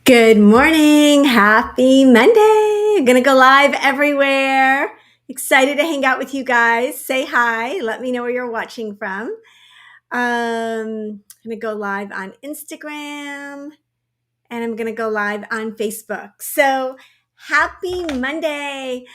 Good morning. Happy Monday. I'm going to go live everywhere. Excited to hang out with you guys. Say hi. Let me know where you're watching from. I'm going to go live on Instagram and I'm going to go live on Facebook. So happy Monday.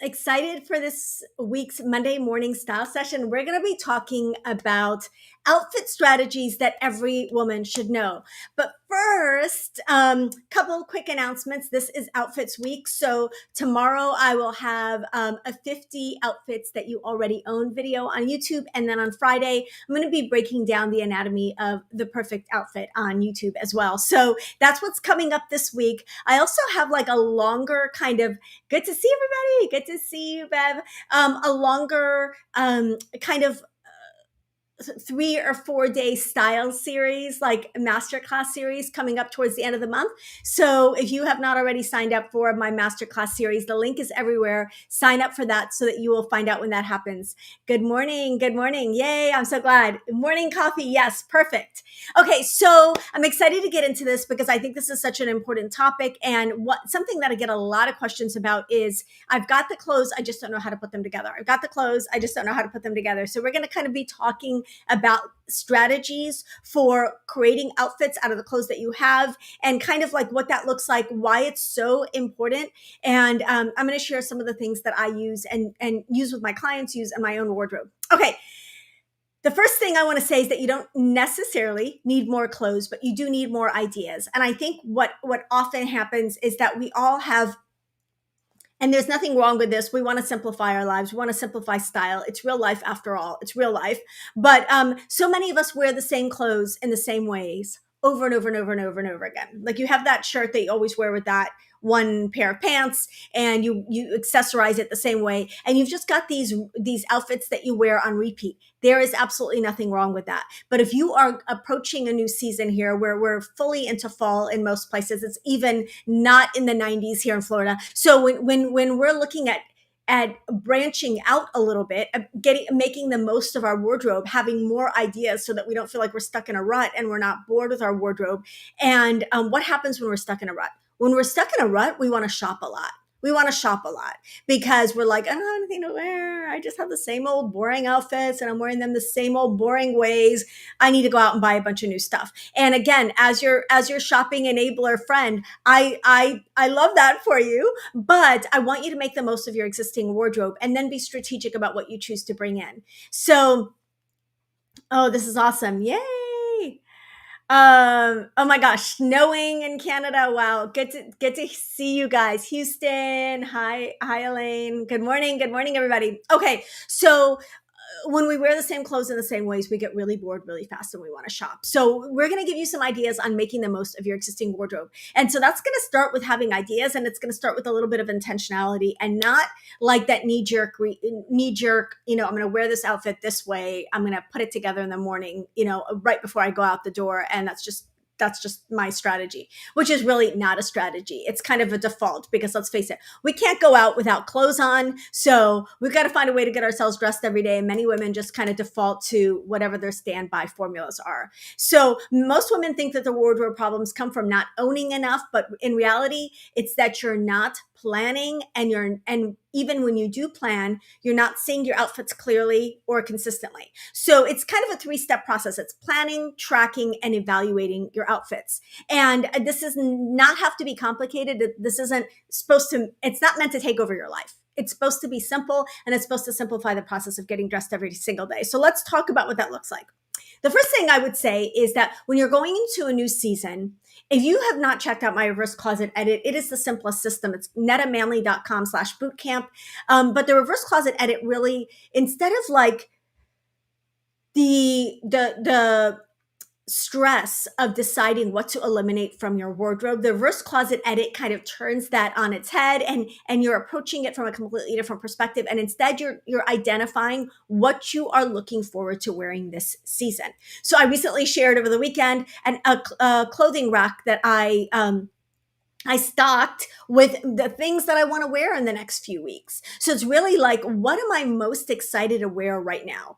Excited for this week's Monday morning style session. We're going to be talking about outfit strategies that every woman should know. But first, couple quick announcements. This is Outfits Week. So tomorrow I will have a 50 outfits that you already own video on YouTube. And then on Friday, I'm going to be breaking down the anatomy of the perfect outfit on YouTube as well. So that's what's coming up this week. I also have like a longer kind of good to see everybody. Good to see you, Bev. A longer kind of 3 or 4 day style series, like masterclass series coming up towards the end of the month. So if you have not already signed up for my masterclass series, the link is everywhere. Sign up for that so that you will find out when that happens. Good morning. Good morning. Yay. I'm so glad. Morning coffee. Yes. Perfect. Okay. So I'm excited to get into this because I think this is such an important topic. And something that I get a lot of questions about is I've got the clothes. I just don't know how to put them together. I've got the clothes. I just don't know how to put them together. So we're going to kind of be talking about strategies for creating outfits out of the clothes that you have and kind of like what that looks like, why it's so important. And I'm going to share some of the things that I use and use with my clients, use in my own wardrobe. Okay. The first thing I want to say is that you don't necessarily need more clothes, but you do need more ideas. And I think what often happens is that we all have, and there's nothing wrong with this. We want to simplify our lives. We want to simplify style. It's real life after all. It's real life. But so many of us wear the same clothes in the same ways over and over and over and over and over again. Like you have that shirt that you always wear with that one pair of pants and you accessorize it the same way. And you've just got these outfits that you wear on repeat. There is absolutely nothing wrong with that. But if you are approaching a new season here where we're fully into fall in most places, it's even not in the 90s here in Florida. So when we're looking at branching out a little bit, making the most of our wardrobe, having more ideas so that we don't feel like we're stuck in a rut and we're not bored with our wardrobe. And what happens when we're stuck in a rut? When we're stuck in a rut, we want to shop a lot. We want to shop a lot because we're like, I don't have anything to wear. I just have the same old boring outfits and I'm wearing them the same old boring ways. I need to go out and buy a bunch of new stuff. And again, as your shopping enabler friend, I love that for you, but I want you to make the most of your existing wardrobe and then be strategic about what you choose to bring in. So, oh, this is awesome. Yay. Oh my gosh, snowing in Canada. Wow. Good to see you guys. Houston. Hi Elaine. Good morning. Good morning, everybody. Okay. So when we wear the same clothes in the same ways, we get really bored really fast and we want to shop. So we're going to give you some ideas on making the most of your existing wardrobe. And so that's going to start with having ideas, and it's going to start with a little bit of intentionality and not like that knee jerk, I'm going to wear this outfit this way. I'm going to put it together in the morning, right before I go out the door. And that's just my strategy, which is really not a strategy. It's kind of a default because let's face it, we can't go out without clothes on. So we've got to find a way to get ourselves dressed every day. And many women just kind of default to whatever their standby formulas are. So most women think that the wardrobe problems come from not owning enough, but in reality, it's that you're not planning and even when you do plan, you're not seeing your outfits clearly or consistently. So it's kind of a 3-step process. It's planning, tracking, and evaluating your outfits. And this does not have to be complicated. This isn't it's not meant to take over your life. It's supposed to be simple, and it's supposed to simplify the process of getting dressed every single day. So let's talk about what that looks like. The first thing I would say is that when you're going into a new season, if you have not checked out my reverse closet edit, it is the simplest system. It's netamanley.com/bootcamp. But the reverse closet edit really, instead of like the stress of deciding what to eliminate from your wardrobe, the reverse closet edit kind of turns that on its head, and you're approaching it from a completely different perspective. And instead you're identifying what you are looking forward to wearing this season. So I recently shared over the weekend a clothing rack that I stocked with the things that I want to wear in the next few weeks. So it's really like, what am I most excited to wear right now?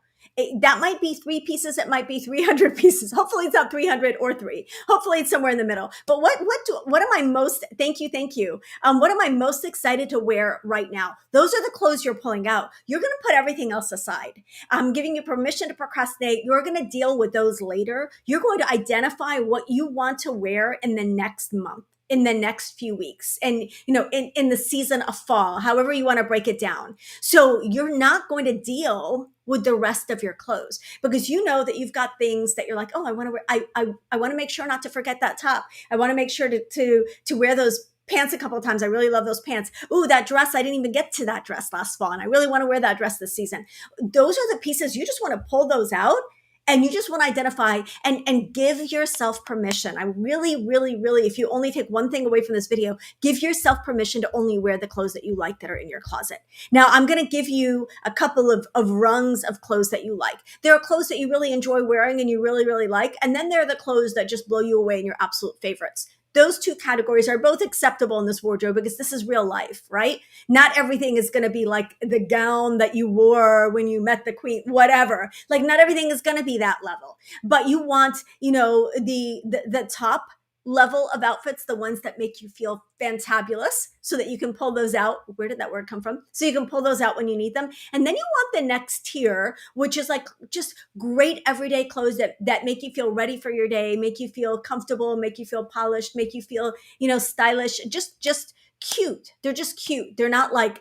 That might be 3 pieces. It might be 300 pieces. Hopefully it's not 300 or 3. Hopefully it's somewhere in the middle. But what am I most, thank you. What am I most excited to wear right now? Those are the clothes you're pulling out. You're going to put everything else aside. I'm giving you permission to procrastinate. You're going to deal with those later. You're going to identify what you want to wear in the next month, in the next few weeks, and in the season of fall, however you want to break it down. So you're not going to deal with the rest of your clothes because you know that you've got things that you're like, oh, I want to wear, I want to make sure not to forget that top. I want to make sure to wear those pants a couple of times. I really love those pants. Ooh, that dress, I didn't even get to that dress last fall, and I really want to wear that dress this season. Those are the pieces you just want to pull those out. And you just want to identify and give yourself permission. I really, really, really, if you only take one thing away from this video, give yourself permission to only wear the clothes that you like that are in your closet. Now, I'm going to give you a couple of rungs of clothes that you like. There are clothes that you really enjoy wearing and you really, really like. And then there are the clothes that just blow you away and your absolute favorites. Those two categories are both acceptable in this wardrobe because this is real life, right? Not everything is going to be like the gown that you wore when you met the queen, whatever. Like not everything is going to be that level, but you want, the top level of outfits, the ones that make you feel fantabulous so that you can pull those out. Where did that word come from? So you can pull those out when you need them. And then you want the next tier, which is like just great everyday clothes that make you feel ready for your day, make you feel comfortable, make you feel polished, make you feel, stylish, just cute. They're just cute. They're not like,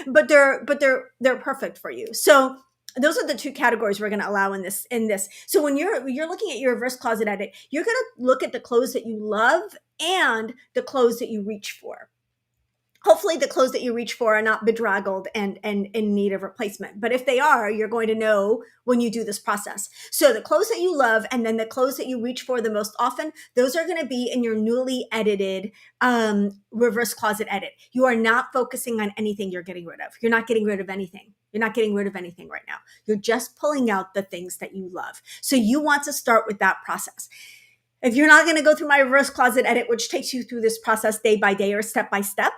but they're perfect for you. So those are the two categories we're going to allow in this. So when you're looking at your reverse closet edit, you're going to look at the clothes that you love and the clothes that you reach for. Hopefully the clothes that you reach for are not bedraggled and in need of replacement. But if they are, you're going to know when you do this process. So the clothes that you love and then the clothes that you reach for the most often, those are going to be in your newly edited reverse closet edit. You are not focusing on anything you're getting rid of. You're not getting rid of anything. You're not getting rid of anything right now. You're just pulling out the things that you love. So you want to start with that process. If you're not going to go through my reverse closet edit, which takes you through this process day by day or step by step,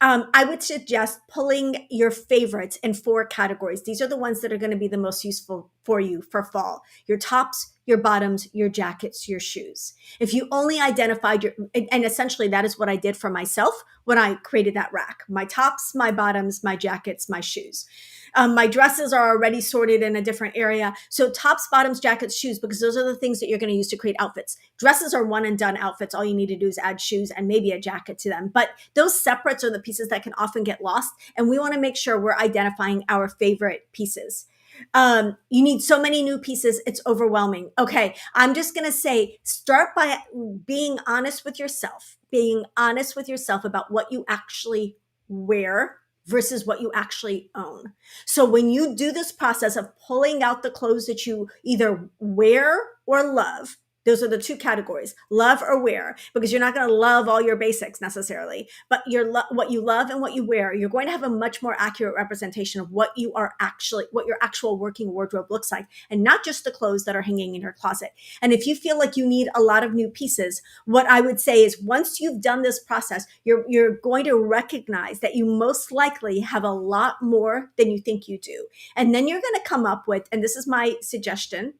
I would suggest pulling your favorites in 4 categories. These are the ones that are going to be the most useful for you for fall. Your tops, your bottoms, your jackets, your shoes. If you only identified and essentially that is what I did for myself when I created that rack. My tops, my bottoms, my jackets, my shoes. My dresses are already sorted in a different area. So tops, bottoms, jackets, shoes, because those are the things that you're going to use to create outfits. Dresses are one and done outfits. All you need to do is add shoes and maybe a jacket to them. But those separates are the pieces that can often get lost. And we want to make sure we're identifying our favorite pieces. You need so many new pieces. It's overwhelming. Okay. I'm just going to say, start by being honest with yourself about what you actually wear versus what you actually own. So when you do this process of pulling out the clothes that you either wear or love, those are the 2 categories, love or wear, because you're not going to love all your basics necessarily, but what you love and what you wear, you're going to have a much more accurate representation of what your actual working wardrobe looks like, and not just the clothes that are hanging in your closet. And if you feel like you need a lot of new pieces, what I would say is once you've done this process, you're going to recognize that you most likely have a lot more than you think you do. And then you're going to come up with, and this is my suggestion,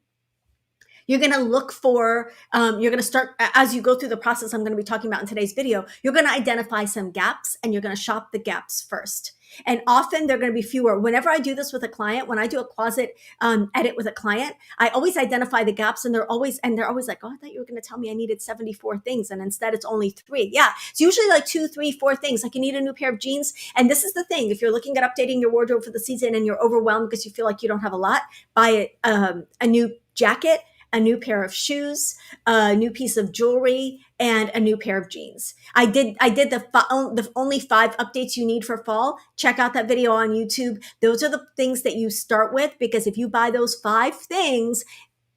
you're going to look for, you're going to start, as you go through the process I'm going to be talking about in today's video, you're going to identify some gaps and you're going to shop the gaps first. And often they're going to be fewer. Whenever I do this with a client, when I do a closet edit with a client, I always identify the gaps and they're always like, oh, I thought you were going to tell me I needed 74 things. And instead it's only 3. Yeah. It's usually like 2, 3, 4 things. Like you need a new pair of jeans. And this is the thing. If you're looking at updating your wardrobe for the season and you're overwhelmed because you feel like you don't have a lot, buy a new jacket, a new pair of shoes, a new piece of jewelry, and a new pair of jeans. I did the only 5 updates you need for fall. Check out that video on YouTube. Those are the things that you start with, because if you buy those 5 things,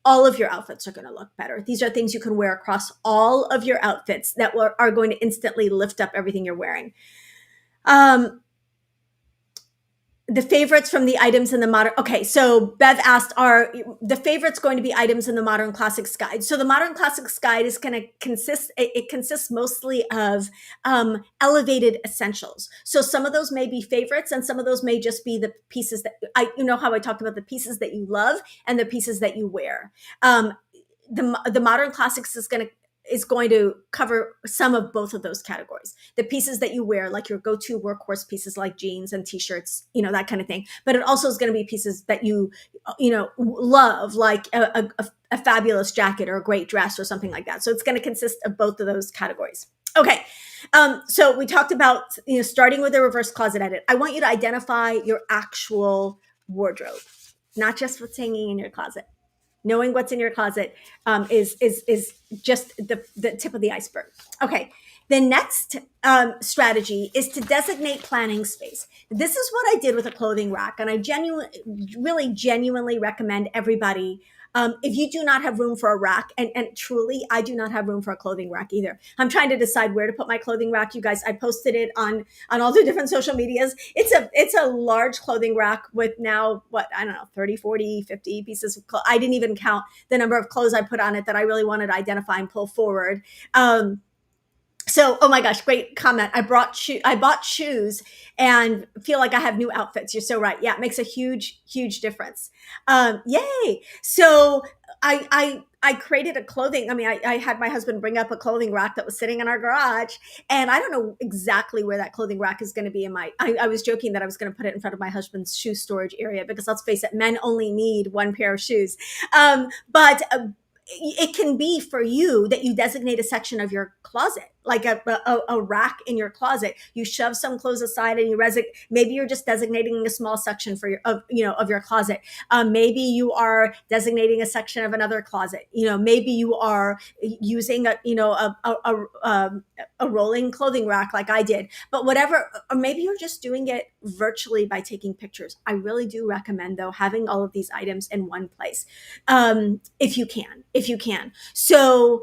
all of your outfits are going to look better. These are things you can wear across all of your outfits that are going to instantly lift up everything you're wearing. the favorites from the items in the modern. Okay, so Bev asked, are the favorites going to be items in the Modern Classics Guide? So the Modern Classics Guide is going to consist, it consists mostly of elevated essentials. So some of those may be favorites, and some of those may just be the pieces that you know how I talked about the pieces that you love and the pieces that you wear. The Modern Classics is going to cover some of both of those categories. The pieces that you wear, like your go-to workhorse pieces like jeans and t-shirts, that kind of thing. But it also is going to be pieces that you love, like a fabulous jacket or a great dress or something like that. So it's going to consist of both of those categories. Okay. So we talked about, starting with a reverse closet edit. I want you to identify your actual wardrobe, not just what's hanging in your closet. Knowing what's in your closet is just the tip of the iceberg. Okay. The next strategy is to designate planning space. This is what I did with a clothing rack, and I genuinely recommend everybody. If you do not have room for a rack, and truly, I do not have room for a clothing rack either. I'm trying to decide where to put my clothing rack. You guys, I posted it on all the different social medias. It's a large clothing rack with now, 30, 40, 50 pieces of clothes. I didn't even count the number of clothes I put on it that I really wanted to identify and pull forward. So, oh my gosh, great comment. I bought shoes and feel like I have new outfits. You're so right. Yeah, it makes a huge difference. Yay. So I created a clothing. I had my husband bring up a clothing rack that was sitting in our garage, and I don't know exactly where that clothing rack is going to be I was joking that I was going to put it in front of my husband's shoe storage area, because let's face it, men only need one pair of shoes. But it can be for you that you designate a section of your closet, like a rack in your closet. You shove some clothes aside and you maybe you're just designating a small section of your closet. Maybe you are designating a section of another closet. Maybe you are using a rolling clothing rack like I did, but whatever, or maybe you're just doing it virtually by taking pictures. I really do recommend, though, having all of these items in one place. If you can. So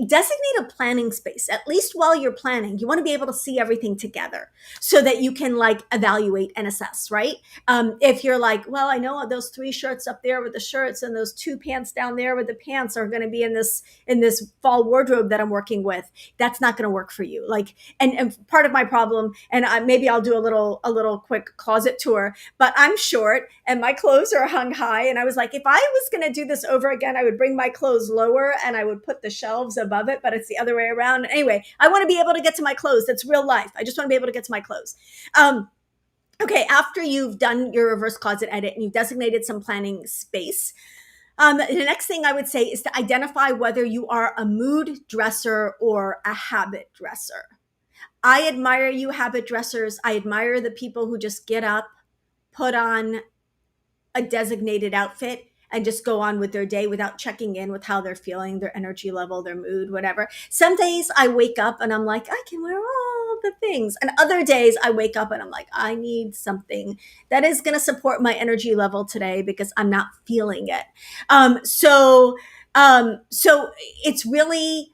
designate a planning space, at least while you're planning. You want to be able to see everything together so that you can evaluate and assess, right? If you're like, well, I know those 3 shirts up there with the shirts and those 2 pants down there with the pants are going to be in this fall wardrobe that I'm working with. That's not going to work for you. And part of my problem, and maybe I'll do a little quick closet tour, but I'm short and my clothes are hung high. And I was like, if I was going to do this over again, I would bring my clothes lower and I would put the shelves above it, but it's the other way around. Anyway, I want to be able to get to my clothes. That's real life. I just want to be able to get to my clothes. Okay, after you've done your reverse closet edit and you've designated some planning space, the next thing I would say is to identify whether you are a mood dresser or a habit dresser. I admire you habit dressers. I admire the people who just get up, put on a designated outfit, and just go on with their day without checking in with how they're feeling, their energy level, their mood, whatever. Some days I wake up and I'm like, I can wear all the things. And other days I wake up and I'm like, I need something that is going to support my energy level today because I'm not feeling it. So it's really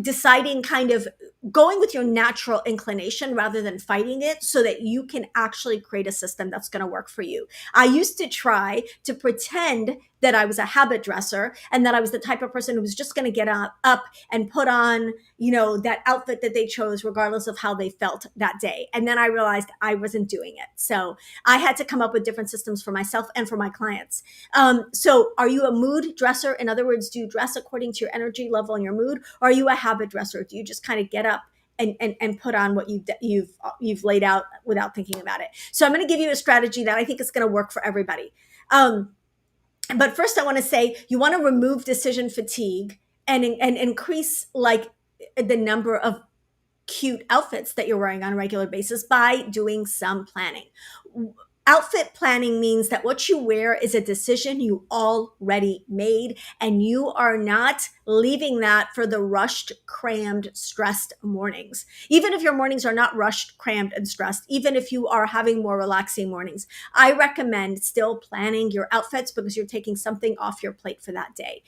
deciding, kind of going with your natural inclination rather than fighting it, so that you can actually create a system that's going to work for you. I used to try to pretend that I was a habit dresser and that I was the type of person who was just going to get up and put on, that outfit that they chose regardless of how they felt that day. And then I realized I wasn't doing it. So I had to come up with different systems for myself and for my clients. So are you a mood dresser? In other words, do you dress according to your energy level and your mood? Or are you a habit dresser? Do you just kind of get up and put on what you've laid out without thinking about it? So I'm going to give you a strategy that I think is going to work for everybody. But first I want to say, you want to remove decision fatigue and increase the number of cute outfits that you're wearing on a regular basis by doing some planning. Outfit planning means that what you wear is a decision you already made, and you are not leaving that for the rushed, crammed, stressed mornings. Even if your mornings are not rushed, crammed, and stressed, even if you are having more relaxing mornings, I recommend still planning your outfits because you're taking something off your plate for that day.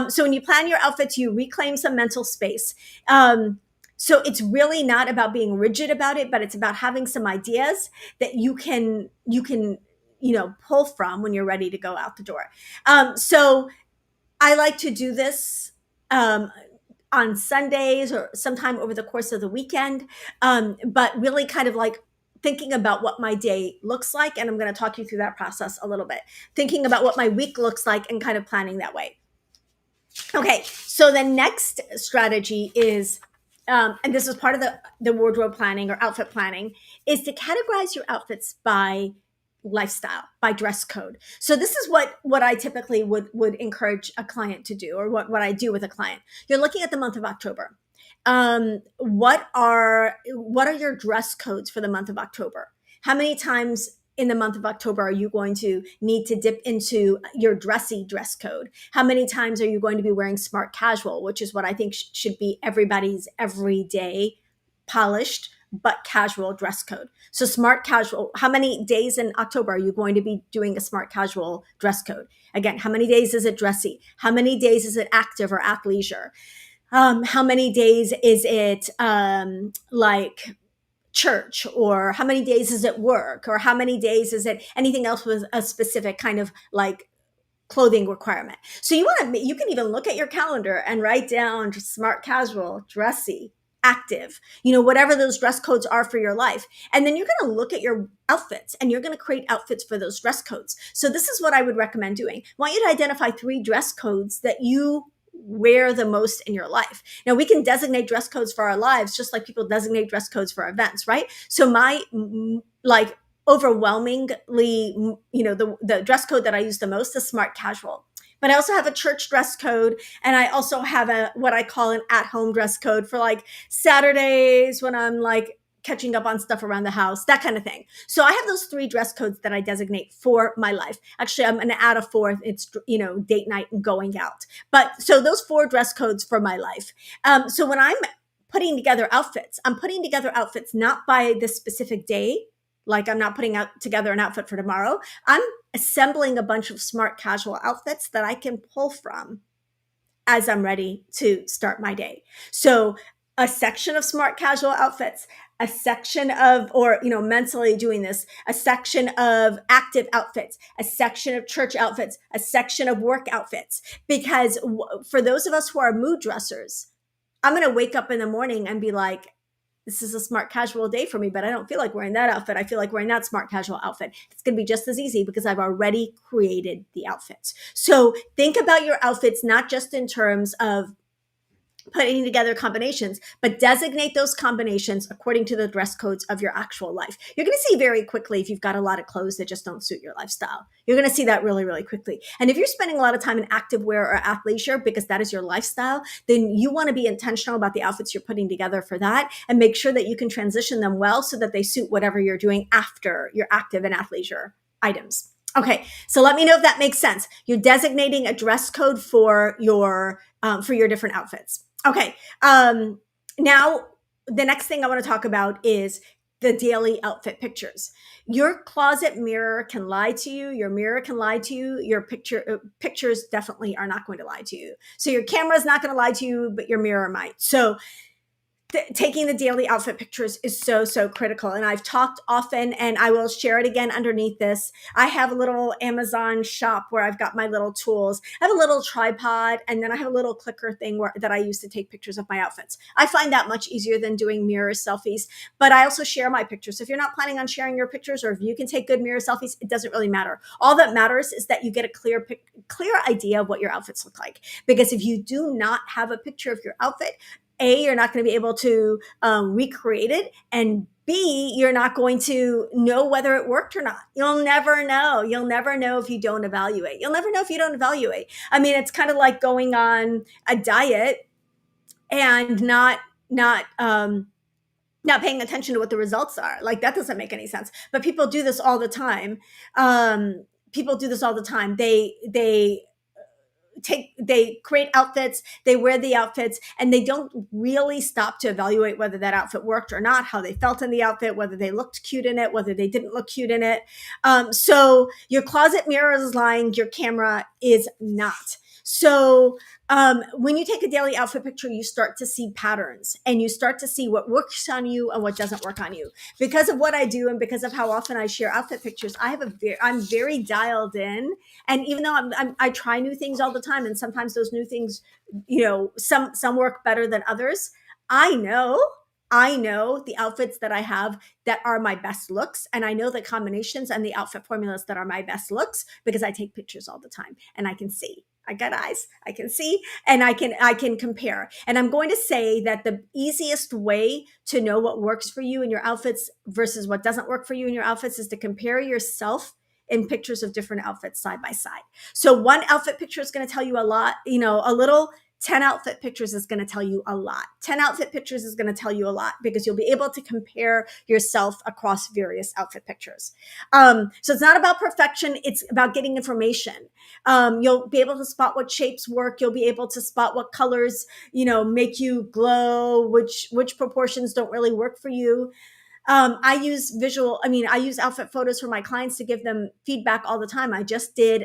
So when you plan your outfits, you reclaim some mental space. So it's really not about being rigid about it, but it's about having some ideas that you can pull from when you're ready to go out the door. So I like to do this um, on Sundays or sometime over the course of the weekend, but really kind of like thinking about what my day looks like. And I'm going to talk you through that process a little bit, thinking about what my week looks like and kind of planning that way. Okay, so the next strategy is, and this is part of the wardrobe planning or outfit planning, is to categorize your outfits by lifestyle, by dress code. So this is what I typically would encourage a client to do, or what I do with a client. You're looking at the month of October. What are your dress codes for the month of October? How many times in the month of October are you going to need to dip into your dressy dress code? How many times are you going to be wearing smart casual, which is what I think should be everybody's everyday polished but casual dress code? So smart casual, how many days in October are you going to be doing a smart casual dress code? Again, how many days is it dressy? How many days is it active or athleisure? How many days is it like church, or how many days is it work, or how many days is it anything else with a specific kind of like clothing requirement? So you can even look at your calendar and write down just smart casual, dressy, active, whatever those dress codes are for your life. And then you're going to look at your outfits and you're going to create outfits for those dress codes. So this is what I would recommend doing. I want you to identify 3 dress codes that you wear the most in your life. Now we can designate dress codes for our lives, just like people designate dress codes for events, right? So my like overwhelmingly, the dress code that I use the most is smart casual. But I also have a church dress code, and I also have what I call an at-home dress code for like Saturdays when I'm like catching up on stuff around the house, that kind of thing. So I have those 3 dress codes that I designate for my life. Actually, I'm going to add a 4th. It's, date night and going out. But so those 4 dress codes for my life. So when I'm putting together outfits, I'm putting together outfits not by the specific day. Like I'm not putting together an outfit for tomorrow. I'm assembling a bunch of smart casual outfits that I can pull from as I'm ready to start my day. So a section of smart casual outfits, a section of, or, mentally doing this, a section of active outfits, a section of church outfits, a section of work outfits. Because for those of us who are mood dressers, I'm going to wake up in the morning and be like, this is a smart casual day for me, but I don't feel like wearing that outfit. I feel like wearing that smart casual outfit. It's going to be just as easy because I've already created the outfits. So think about your outfits, not just in terms of putting together combinations, but designate those combinations according to the dress codes of your actual life. You're going to see very quickly if you've got a lot of clothes that just don't suit your lifestyle. You're going to see that really, really quickly. And if you're spending a lot of time in active wear or athleisure because that is your lifestyle, then you want to be intentional about the outfits you're putting together for that and make sure that you can transition them well so that they suit whatever you're doing after your active and athleisure items. Okay, so let me know if that makes sense. You're designating a dress code for your different outfits. Okay, now the next thing I want to talk about is the daily outfit pictures. Your closet mirror can lie to you. Your mirror can lie to you. Your pictures definitely are not going to lie to you. So your camera is not going to lie to you, but your mirror might. So taking the daily outfit pictures is so, so critical. And I've talked often, and I will share it again underneath this. I have a little Amazon shop where I've got my little tools. I have a little tripod, and then I have a little clicker thing that I use to take pictures of my outfits. I find that much easier than doing mirror selfies, but I also share my pictures. If you're not planning on sharing your pictures, or if you can take good mirror selfies, it doesn't really matter. All that matters is that you get a clear idea of what your outfits look like. Because if you do not have a picture of your outfit, A, you're not going to be able to recreate it, and B, you're not going to know whether it worked or not. You'll never know. You'll never know if you don't evaluate. You'll never know if you don't evaluate. I mean, it's kind of like going on a diet and not paying attention to what the results are. Like, that doesn't make any sense. But people do this all the time. They create outfits, they wear the outfits, and they don't really stop to evaluate whether that outfit worked or not, how they felt in the outfit, whether they looked cute in it, whether they didn't look cute in it. So your closet mirror is lying, your camera is not. So when you take a daily outfit picture, you start to see patterns and you start to see what works on you and what doesn't work on you. Because of what I do and because of how often I share outfit pictures, I'm very dialed in. And even though I try new things all the time, and sometimes those new things, some work better than others. I know. I know the outfits that I have that are my best looks, and I know the combinations and the outfit formulas that are my best looks because I take pictures all the time and I can see. I got eyes. I can see and I can compare. And I'm going to say that the easiest way to know what works for you in your outfits versus what doesn't work for you in your outfits is to compare yourself in pictures of different outfits side by side. So one outfit picture is going to tell you a lot, a little. 10 outfit pictures is going to tell you a lot. 10 outfit pictures is going to tell you a lot because you'll be able to compare yourself across various outfit pictures. So it's not about perfection. It's about getting information. You'll be able to spot what shapes work. You'll be able to spot what colors, make you glow, which proportions don't really work for you. I use outfit photos for my clients to give them feedback all the time. I just did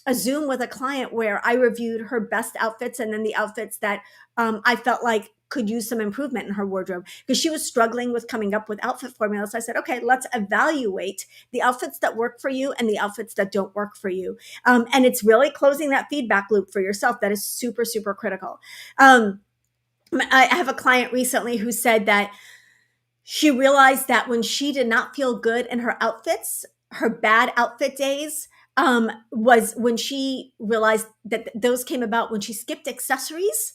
a Zoom with a client where I reviewed her best outfits and then the outfits that I felt like could use some improvement in her wardrobe because she was struggling with coming up with outfit formulas. I said, okay, let's evaluate the outfits that work for you and the outfits that don't work for you. And it's really closing that feedback loop for yourself. That is super, super critical. I have a client recently who said that she realized that when she did not feel good in her outfits, her bad outfit days, was when she realized that those came about when she skipped accessories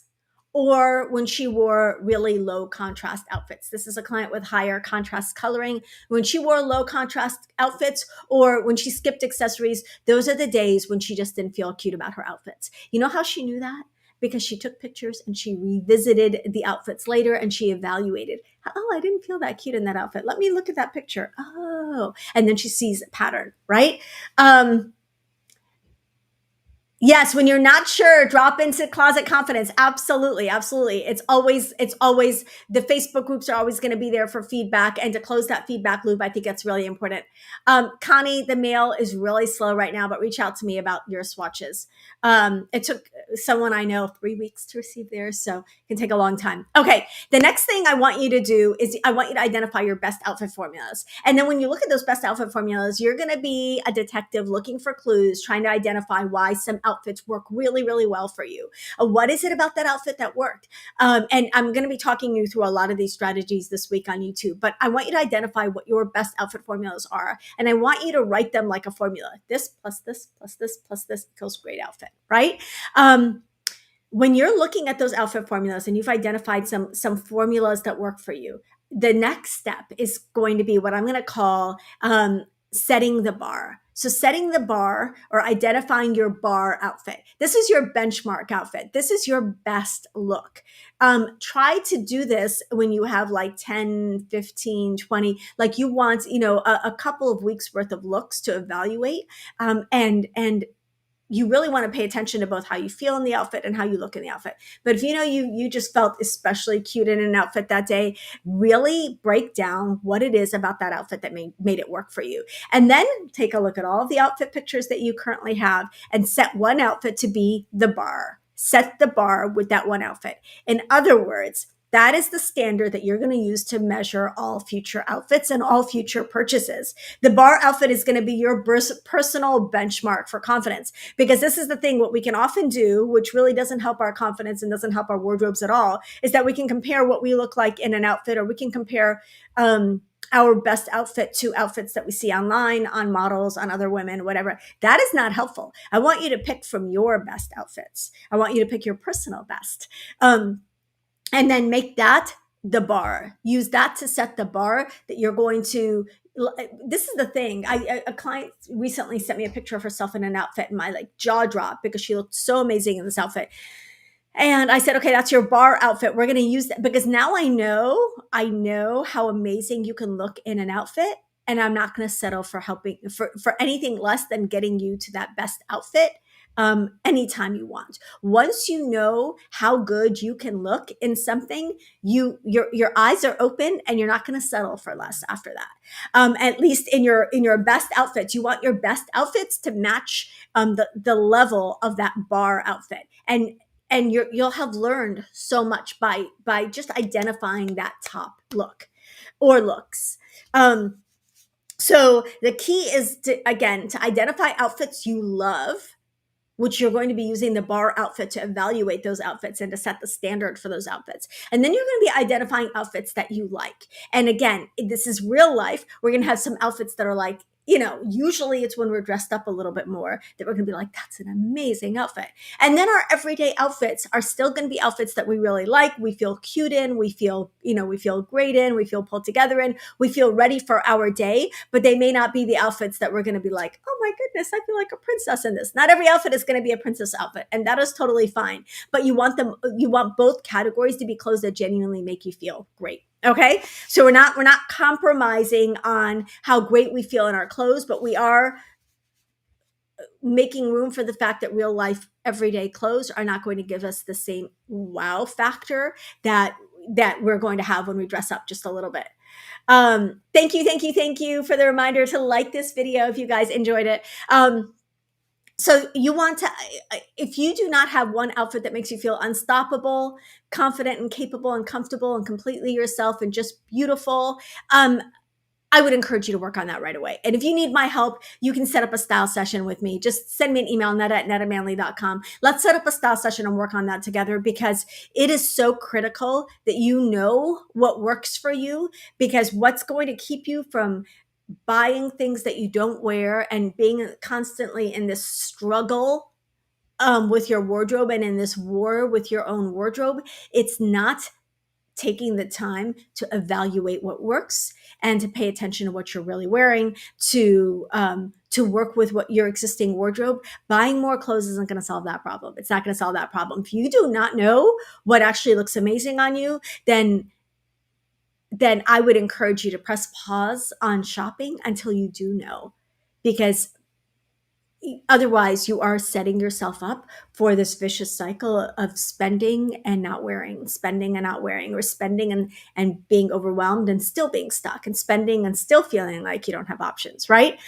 or when she wore really low contrast outfits. This is a client with higher contrast coloring. When she wore low contrast outfits or when she skipped accessories, those are the days when she just didn't feel cute about her outfits. You know how she knew that? Because she took pictures and she revisited the outfits later and she evaluated. Oh, I didn't feel that cute in that outfit. Let me look at that picture. Oh, and then she sees a pattern, right? Yes, when you're not sure, drop into Closet Confidence. Absolutely, absolutely. It's always the Facebook groups are always going to be there for feedback, and to close that feedback loop, I think that's really important. Connie, the mail is really slow right now, but reach out to me about your swatches. It took someone I know 3 weeks to receive theirs, so it can take a long time. Okay, the next thing I want you to do is I want you to identify your best outfit formulas, and then when you look at those best outfit formulas, you're going to be a detective looking for clues, trying to identify why some outfits work really, really well for you. What is it about that outfit that worked? And I'm going to be talking you through a lot of these strategies this week on YouTube, but I want you to identify what your best outfit formulas are. And I want you to write them like a formula. This plus this plus this plus this equals great outfit, right? When you're looking at those outfit formulas and you've identified some formulas that work for you, the next step is going to be what I'm going to call setting the bar. So setting the bar or identifying your bar outfit. This is your benchmark outfit. This is your best look. Try to do this when you have like 10, 15, 20, like you want, a couple of weeks worth of looks to evaluate. And you really want to pay attention to both how you feel in the outfit and how you look in the outfit. But if you just felt especially cute in an outfit that day, really break down what it is about that outfit that made it work for you. And then take a look at all of the outfit pictures that you currently have and set one outfit to be the bar. Set the bar with that one outfit. In other words, that is the standard that you're going to use to measure all future outfits and all future purchases. The bar outfit is going to be your personal benchmark for confidence, because this is the thing, what we can often do, which really doesn't help our confidence and doesn't help our wardrobes at all, is that we can compare what we look like in an outfit, or we can compare our best outfit to outfits that we see online, on models, on other women, whatever. That is not helpful. I want you to pick from your best outfits. I want you to pick your personal best. And then make that the bar. Use that to set the bar that you're going to. This is the thing. A client recently sent me a picture of herself in an outfit, and my jaw dropped because she looked so amazing in this outfit. And I said, okay, that's your bar outfit. We're going to use that because now I know how amazing you can look in an outfit, and I'm not going to settle for anything less than getting you to that best outfit. anytime you want. Once you know how good you can look in something, your eyes are open and you're not going to settle for less after that. At least in your best outfits, you want your best outfits to match the level of that bar outfit, and you'll have learned so much by just identifying that top look or looks. So the key is to, again, to identify outfits you love, which you're going to be using the bar outfit to evaluate those outfits and to set the standard for those outfits. And then you're going to be identifying outfits that you like. And again, this is real life. We're going to have some outfits that are like, usually it's when we're dressed up a little bit more that we're going to be like, that's an amazing outfit. And then our everyday outfits are still going to be outfits that we really like. We feel cute in, we feel great in, we feel pulled together in, we feel ready for our day, but they may not be the outfits that we're going to be like, oh my goodness, I feel like a princess in this. Not every outfit is going to be a princess outfit, and that is totally fine. But you want both categories to be clothes that genuinely make you feel great. Okay. So we're not compromising on how great we feel in our clothes, but we are making room for the fact that real life everyday clothes are not going to give us the same wow factor that we're going to have when we dress up just a little bit. Thank you for the reminder to like this video if you guys enjoyed it. So you want to, if you do not have one outfit that makes you feel unstoppable, confident and capable and comfortable and completely yourself and just beautiful, I would encourage you to work on that right away. And if you need my help, you can set up a style session with me. Just send me an email, netta@nettamanley.com. Let's set up a style session and work on that together, because it is so critical that you know what works for you, because what's going to keep you from buying things that you don't wear and being constantly in this struggle with your wardrobe and in this war with your own wardrobe, it's not taking the time to evaluate what works and to pay attention to what you're really wearing, to work with what your existing wardrobe. Buying more clothes isn't going to solve that problem. It's not going to solve that problem. If you do not know what actually looks amazing on you, then I would encourage you to press pause on shopping until you do know, because otherwise you are setting yourself up for this vicious cycle of spending and not wearing, or spending and being overwhelmed and still being stuck, and spending and still feeling like you don't have options, right?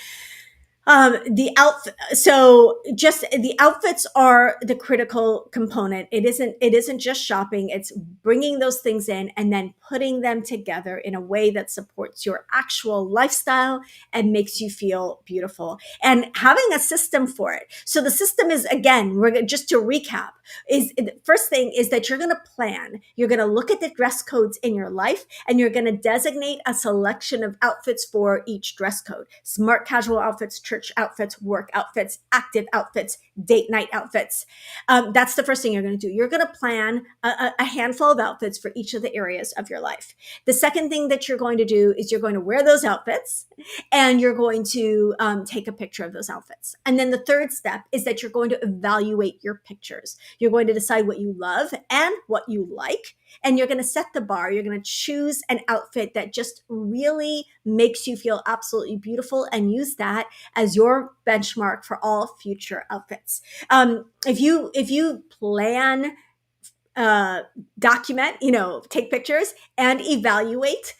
So just the outfits are the critical component. It isn't just shopping. It's bringing those things in and then putting them together in a way that supports your actual lifestyle and makes you feel beautiful, and having a system for it. So the system is, again, just to recap, is the first thing is that you're going to plan. You're going to look at the dress codes in your life, and you're going to designate a selection of outfits for each dress code: smart casual outfits, church outfits, work outfits, active outfits, date night outfits. That's the first thing you're going to do. You're going to plan a handful of outfits for each of the areas of your life. The second thing that you're going to do is you're going to wear those outfits, and you're going to take a picture of those outfits. And then the third step is that you're going to evaluate your pictures. You're going to decide what you love and what you like, and you're going to set the bar. You're going to choose an outfit that just really makes you feel absolutely beautiful, and use that as your benchmark for all future outfits. If you plan, document, take pictures and evaluate,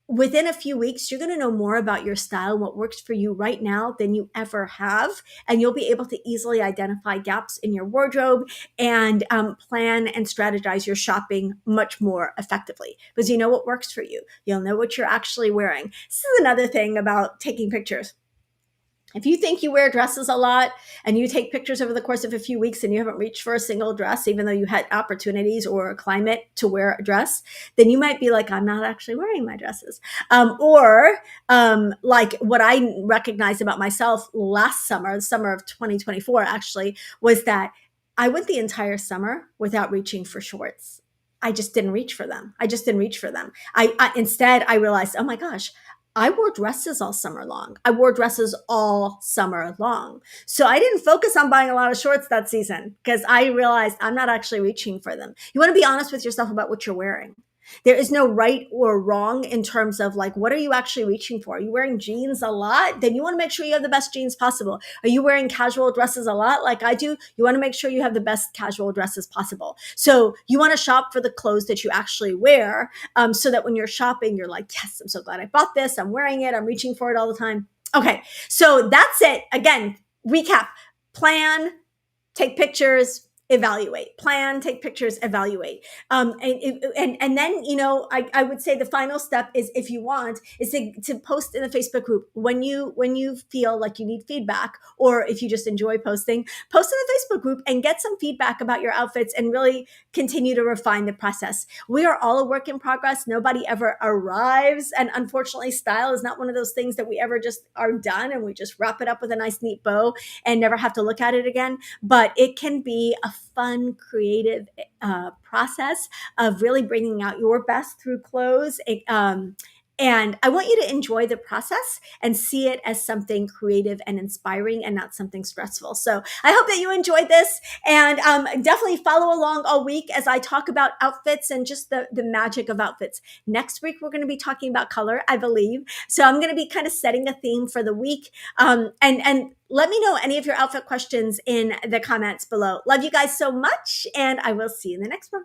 within a few weeks, you're going to know more about your style and what works for you right now than you ever have. And you'll be able to easily identify gaps in your wardrobe and plan and strategize your shopping much more effectively, because you know what works for you. You'll know what you're actually wearing. This is another thing about taking pictures. If you think you wear dresses a lot and you take pictures over the course of a few weeks and you haven't reached for a single dress, even though you had opportunities or a climate to wear a dress, then you might be like, I'm not actually wearing my dresses. Or like what I recognized about myself last summer, the summer of 2024 actually, was that I went the entire summer without reaching for shorts. I just didn't reach for them. Instead, I realized, oh my gosh, I wore dresses all summer long. So I didn't focus on buying a lot of shorts that season, because I realized I'm not actually reaching for them. You want to be honest with yourself about what you're wearing. There is no right or wrong in terms of like, what are you actually reaching for? Are you wearing jeans a lot? Then you want to make sure you have the best jeans possible. Are you wearing casual dresses a lot like I do? You want to make sure you have the best casual dresses possible. So you want to shop for the clothes that you actually wear, so that when you're shopping, you're like, yes, I'm so glad I bought this. I'm wearing it. I'm reaching for it all the time. Okay, so that's it. Again, recap: plan, take pictures, evaluate. Plan, take pictures, evaluate. And then, I would say the final step is, if you want, is to post in the Facebook group when you feel like you need feedback, or if you just enjoy posting, post in the Facebook group and get some feedback about your outfits and really continue to refine the process. We are all a work in progress. Nobody ever arrives. And unfortunately, style is not one of those things that we ever just are done and we just wrap it up with a nice, neat bow and never have to look at it again. But it can be a fun, creative process of really bringing out your best through clothes. And I want you to enjoy the process and see it as something creative and inspiring and not something stressful. So I hope that you enjoyed this, and definitely follow along all week as I talk about outfits and just the magic of outfits. Next week, we're going to be talking about color, I believe. So I'm going to be kind of setting a theme for the week. And let me know any of your outfit questions in the comments below. Love you guys so much, and I will see you in the next one.